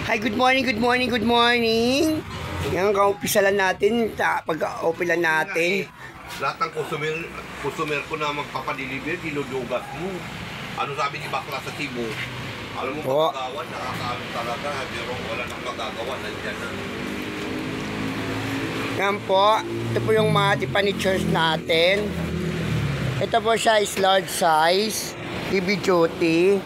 Hi, good morning, good morning, good morning. Yan, kaumpisalan natin, pag-opilan natin. Lahat ng customer ko na magpapadeliver, dinudugas mo. Ano sabi ni Bakla sa Cebu? Alam mo, magagawa, nakakaano talaga, pero wala nang magagawa, nandiyan na. Yan po, ito po yung mga furnitures natin. Ito po siya is large size, heavy duty.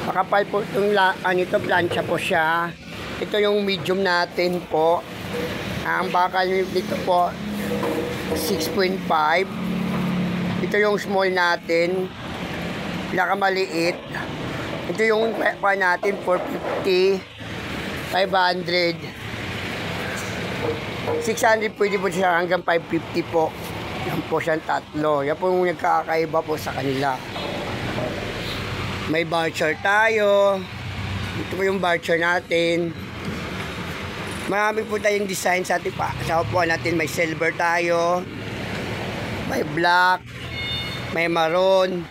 Makapal po itong ito, plancha po siya. Ito yung medium natin po. Ang bakal dito po 6.5. Ito yung small natin, pinakamaliit. Ito yung pa natin 450, 500, 600, pwede po siya hanggang 550 po. Yan po siyang tatlo. Yan po yung nagkakaiba po sa kanila. May voucher tayo. Ito po yung voucher natin. Marami po tayong design sa ating sa upuan natin. May silver tayo, may black, may maroon.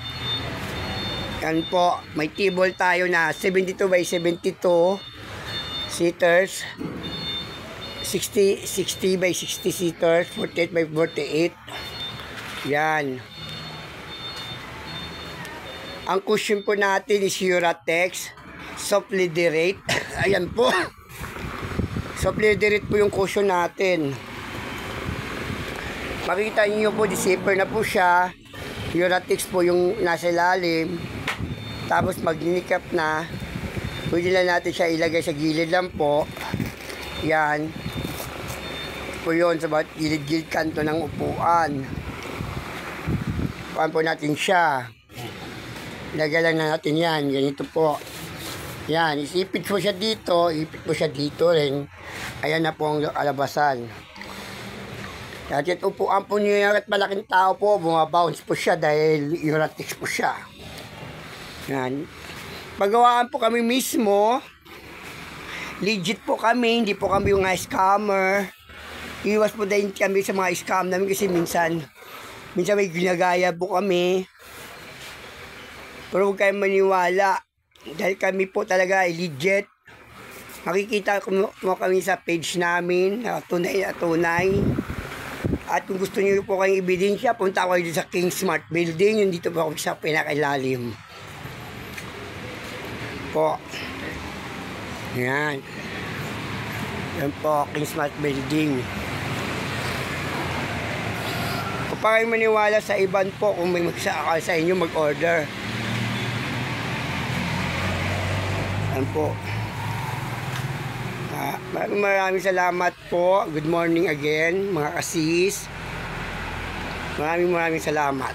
Yan po. May table tayo na 72 by 72 seaters, 60 by 60 seaters, 48 by 48. Yan. Ang cushion po natin is Uratex soft leatherette. Ayan po. Soft leatherette po yung cushion natin. Makita niyo po, zipper na po siya. Uratex po yung nasa ilalim. Tapos mag-kneecap na. Pwede lang natin siya ilagay sa gilid lang po. Yan. Po yun sa gilid-gilid kanto ng upuan. Kuhaan po natin siya. Lagay lang na natin yan. Ganito po. Yan. Isipit po siya dito. Ipit po siya dito rin. Ayan na po ang alabasan. At upuan po niyo at malaking tao po. Bumabounce po siya dahil Uratex po siya. Yan. Pagawaan po kami mismo. Legit po kami. Hindi po kami yung scammer. Iwas po din kami sa mga scam namin kasi minsan may ginagaya po kami. Pero huwag kayong maniwala. Dahil kami po talaga ay legit. Makikita mo kami sa page namin. Tunay na tunay. At kung gusto niyo po kayong ebidensya, punta kayo sa King Smart Building. Yung dito po ako sa pinakailalim. Po. Yan. Yan po, King Smart Building. Kung pa kayo maniwala sa iban po, kung may magsakal sa inyo mag-order. Yan po. Maraming salamat po. Good morning again, mga kasis. Maraming salamat.